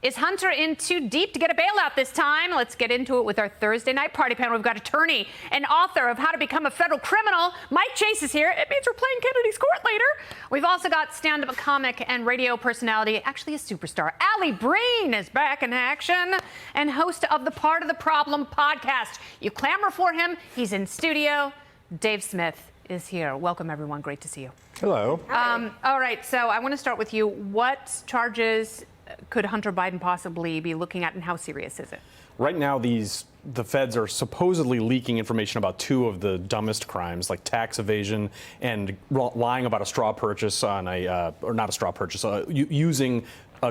Is Hunter in too deep to get a bailout this time? Let's get into it with our Thursday night party panel. We've got attorney and author of How to Become a Federal Criminal, Mike Chase, is here. It means we're playing Kennedy's Court later. We've also got stand-up comic and radio personality, actually a superstar, Allie Breen is back in action, and host of the Part of the Problem podcast. You clamor for him. He's in studio. Dave Smith is here. Welcome, everyone. Great to see you. Hello. All right, so I want to start with you. What charges could Hunter Biden possibly be looking at, and how serious is it? Right now, the feds are supposedly leaking information about two of the dumbest crimes, like tax evasion and lying about a straw purchase on or not a straw purchase, using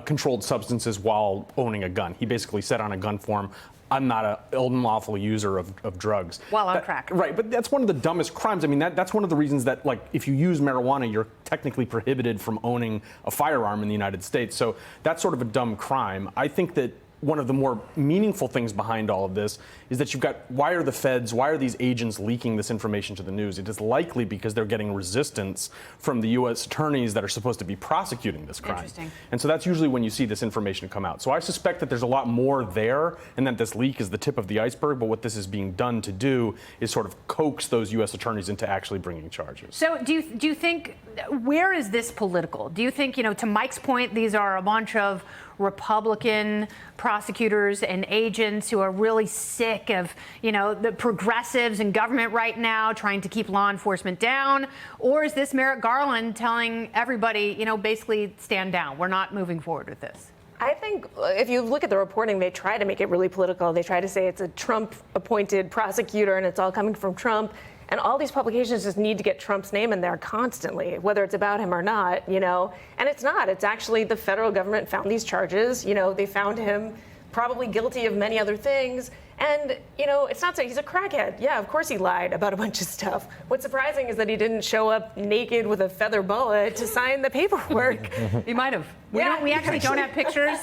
controlled substances while owning a gun. He basically said on a gun form, I'm not an unlawful user of drugs. While on crack. Right, but that's one of the dumbest crimes. I mean, that's one of the reasons that, like, if you use marijuana, you're technically prohibited from owning a firearm in the United States. So that's sort of a dumb crime. I think that one of the more meaningful things behind all of this is that you've got, why are these agents leaking this information to the news? It is likely because they're getting resistance from the U.S. attorneys that are supposed to be prosecuting this crime. Interesting. And so that's usually when you see this information come out. So I suspect that there's a lot more there, and that this leak is the tip of the iceberg, but what this is being done to do is sort of coax those U.S. attorneys into actually bringing charges. So do you think, where is this political? Do you think, to Mike's point, these are a bunch of Republican prosecutors and agents who are really sick of, the progressives in government right now trying to keep law enforcement down? Or is this Merrick Garland telling everybody, basically stand down? We're not moving forward with this. I think if you look at the reporting, they try to make it really political. They try to say it's a Trump-appointed prosecutor and it's all coming from Trump. And all these publications just need to get Trump's name in there constantly, whether it's about him or not, And it's not. It's actually the federal government found these charges. They found him probably guilty of many other things. And, it's not saying he's a crackhead. Yeah, of course he lied about a bunch of stuff. What's surprising is that he didn't show up naked with a feather boa to sign the paperwork. He might have. We actually don't have pictures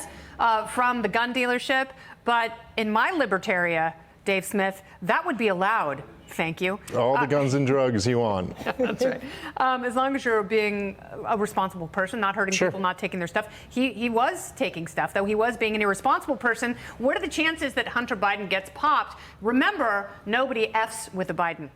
from the gun dealership, but in my libertaria, Dave Smith, that would be allowed. Thank you. All the guns and drugs you want. That's right. As long as you're being a responsible person, not hurting Sure. people, not taking their stuff. He was taking stuff, though. He was being an irresponsible person. What are the chances that Hunter Biden gets popped? Remember, nobody F's with a Biden.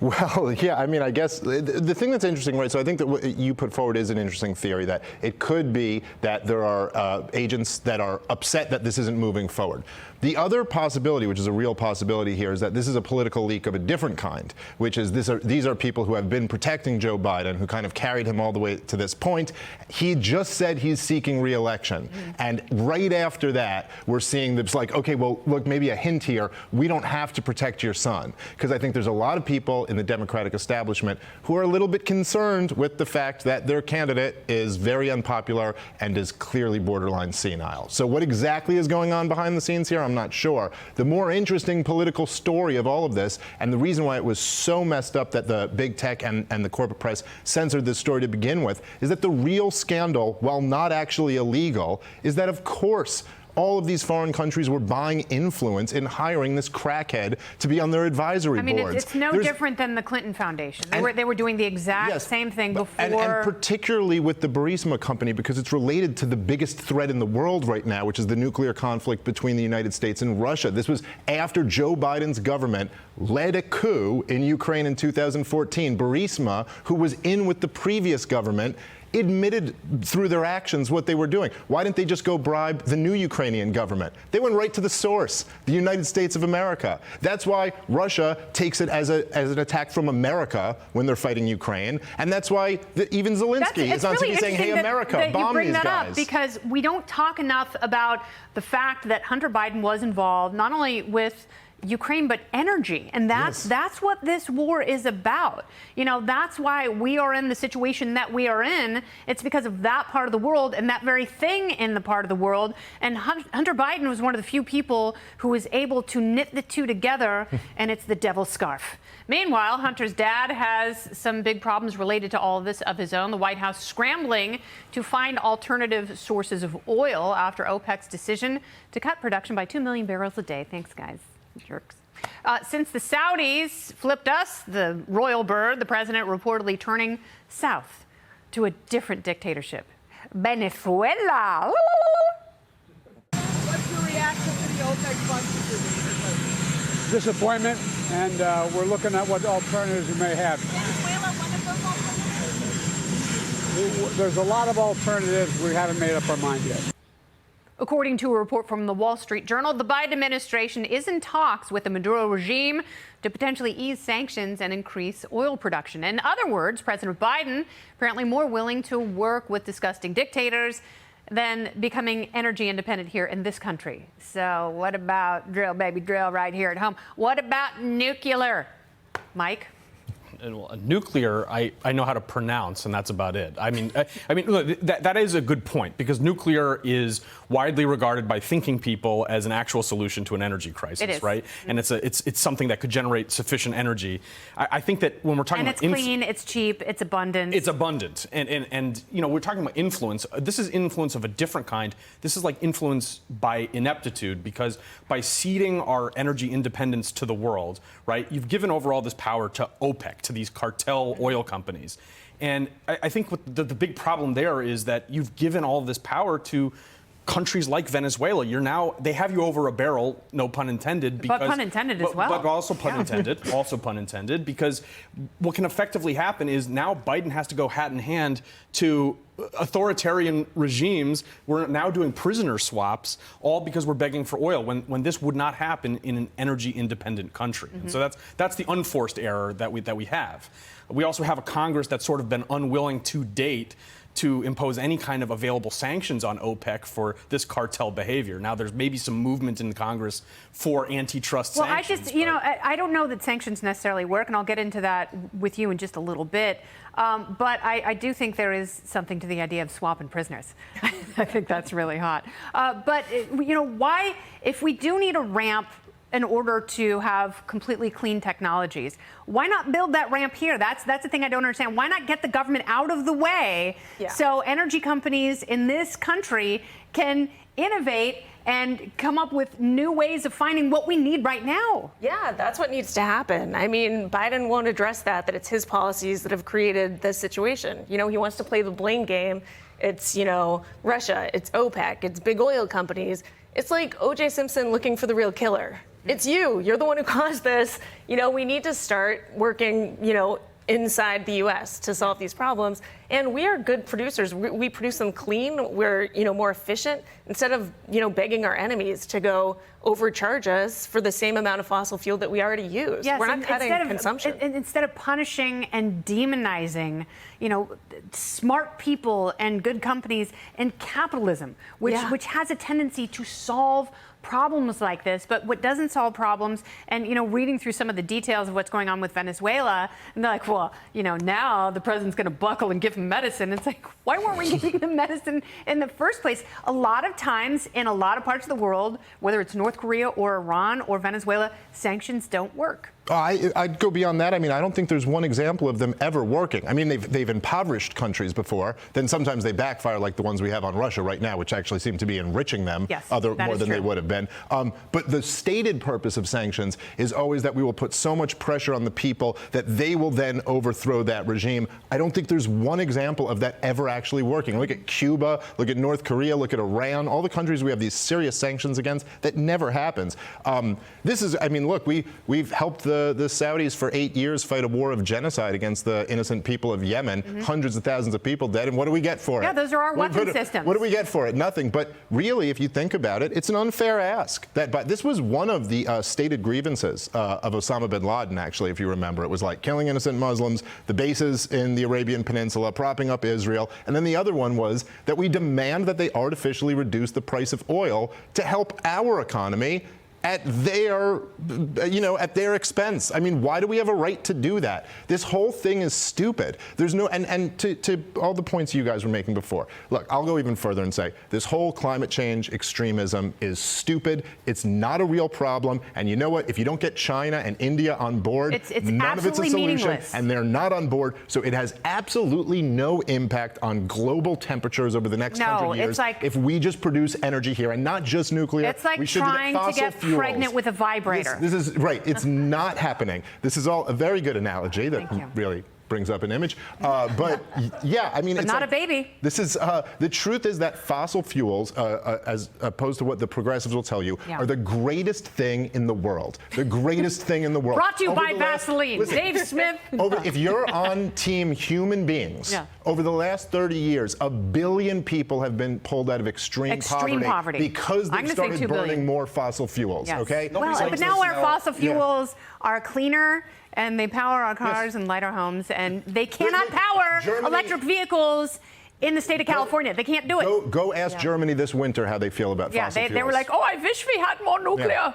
Well, yeah, I mean, I guess the thing that's interesting, right, so I think that what you put forward is an interesting theory, that it could be that there are agents that are upset that this isn't moving forward. The other possibility, which is a real possibility here, is that this is a political leak of a different kind, which is these are people who have been protecting Joe Biden, who kind of carried him all the way to this point. He just said he's seeking re-election. And right after that, we're seeing this like, okay, well, look, maybe a hint here. We don't have to protect your son. Because I think there's a lot of people in the Democratic establishment who are a little bit concerned with the fact that their candidate is very unpopular and is clearly borderline senile. So what exactly is going on behind the scenes here? I'm not sure. The more interesting political story of all of this, and the reason why it was so messed up that the big tech and the corporate press censored this story to begin with, is that the real scandal, while not actually illegal, is that, of course, all of these foreign countries were buying influence in hiring this crackhead to be on their advisory boards. It's no different than the Clinton Foundation. They were doing the exact same thing before. And particularly with the Burisma company, because it's related to the biggest threat in the world right now, which is the nuclear conflict between the United States and Russia. This was after Joe Biden's government led a coup in Ukraine in 2014. Burisma, who was in with the previous government, admitted through their actions what they were doing. Why didn't they just go bribe the new Ukrainian government? They went right to the source, the United States of America. That's why Russia takes it as an attack from America when they're fighting Ukraine, and that's why even Zelensky is on TV saying, "Hey, America, bomb these guys." Up because we don't talk enough about the fact that Hunter Biden was involved not only with Ukraine, but energy. And that's what this war is about. That's why we are in the situation that we are in. It's because of that part of the world and that very thing in the part of the world. And Hunter Biden was one of the few people who was able to knit the two together, and it's the devil's scarf. Meanwhile, Hunter's dad has some big problems related to all of this of his own. The White House scrambling to find alternative sources of oil after OPEC's decision to cut production by 2 million barrels a day. Thanks, guys. Jerks. Since the Saudis flipped us, the royal bird, the president reportedly turning south to a different dictatorship. Venezuela. Disappointment, and we're looking at what alternatives we may have. There's a lot of alternatives. We haven't made up our mind yet. According to a report from the Wall Street Journal, the Biden administration is in talks with the Maduro regime to potentially ease sanctions and increase oil production. In other words, President Biden apparently more willing to work with disgusting dictators than becoming energy independent here in this country. So what about drill, baby, drill right here at home? What about nuclear? Mike? Nuclear, I know how to pronounce, and that's about it. I mean, look, that is a good point, because nuclear is widely regarded by thinking people as an actual solution to an energy crisis, right? And it's something that could generate sufficient energy. I think that when we're talking about it's clean, it's cheap, it's abundant. It's abundant, and you know, we're talking about influence. This is influence of a different kind. This is like influence by ineptitude, because by ceding our energy independence to the world, right? You've given over all this power to OPEC, to these cartel oil companies. And I think what the big problem there is that you've given all of this power to countries like Venezuela. They have you over a barrel, no pun intended. Because, but pun intended as well. But also pun intended, also pun intended, because what can effectively happen is now Biden has to go hat in hand to authoritarian regimes. We're now doing prisoner swaps, all because we're begging for oil, when this would not happen in an energy independent country. And so that's the unforced error that we have. We also have a Congress that's sort of been unwilling to date to impose any kind of available sanctions on OPEC for this cartel behavior. Now, there's maybe some movement in Congress for antitrust sanctions. I don't know that sanctions necessarily work, and I'll get into that with you in just a little bit. But I do think there is something to the idea of swapping prisoners. I think that's really hot. But why, if we do need a ramp in order to have completely clean technologies, why not build that ramp here? That's the thing I don't understand. Why not get the government out of the way so energy companies in this country can innovate and come up with new ways of finding what we need right now? Yeah, that's what needs to happen. I mean, Biden won't address that it's his policies that have created this situation. He wants to play the blame game. It's, Russia, it's OPEC, it's big oil companies. It's like O.J. Simpson looking for the real killer. It's you. You're the one who caused this. We need to start working, inside the U.S. to solve these problems. And we are good producers. We produce them clean. We're, more efficient. Instead of, begging our enemies to go overcharge us for the same amount of fossil fuel that we already use. Yes, we're not cutting consumption. Instead of punishing and demonizing, smart people and good companies and capitalism, which has a tendency to solve problems like this, but what doesn't solve problems, and reading through some of the details of what's going on with Venezuela, and they're like, well, now the president's going to buckle and give him medicine. It's like, why weren't we giving them medicine in the first place? A lot of times in a lot of parts of the world, whether it's North Korea or Iran or Venezuela, sanctions don't work. I'd go beyond that. I mean, I don't think there's one example of them ever working. I mean, they've impoverished countries before. Then sometimes they backfire, like the ones we have on Russia right now, which actually seem to be enriching them more than they would have been. But the stated purpose of sanctions is always that we will put so much pressure on the people that they will then overthrow that regime. I don't think there's one example of that ever actually working. Look at Cuba, look at North Korea, look at Iran, all the countries we have these serious sanctions against. That never happens. Look, we've helped the Saudis for 8 years fight a war of genocide against the innocent people of Yemen, hundreds of thousands of people dead, and what do we get for it? Yeah, those are our weapon systems. What do we get for it? Nothing. But really, if you think about it, it's an unfair ask. This was one of the stated grievances of Osama bin Laden, actually, if you remember. It was like killing innocent Muslims, the bases in the Arabian Peninsula, propping up Israel, and then the other one was that we demand that they artificially reduce the price of oil to help our economy at their expense. I mean, why do we have a right to do that? This whole thing is stupid. There's no, and to all the points you guys were making before. Look, I'll go even further and say this whole climate change extremism is stupid. It's not a real problem. And you know what? If you don't get China and India on board, it's none of it's a solution. Meaningless. And they're not on board. So it has absolutely no impact on global temperatures over the next 100 years. It's like, if we just produce energy here and not just nuclear, it's like we should trying get to get pregnant with a vibrator. This is right. It's not happening. This is all a very good analogy that really brings up an image. But yeah, I mean, But it's not like, a baby. This is the truth is that fossil fuels, as opposed to what the progressives will tell you, Yeah. are the greatest thing in the world. The greatest thing in the world. Brought to you Over by the last- Vaseline. listen, Dave Smith. if you're on team human beings, Yeah. over the last 30 years, 1 billion people have been pulled out of extreme poverty. because I'm they've gonna say started 2 billion. burning more fossil fuels. Yes. Okay. Well, Nobody's but likes now the our smell. fossil fuels are cleaner and they power our cars and light our homes, and they cannot power Germany- electric vehicles in the state of California. They can't do it. Go ask Germany this winter how they feel about Yeah, fossil fuels. they were like, oh, I wish we had more nuclear.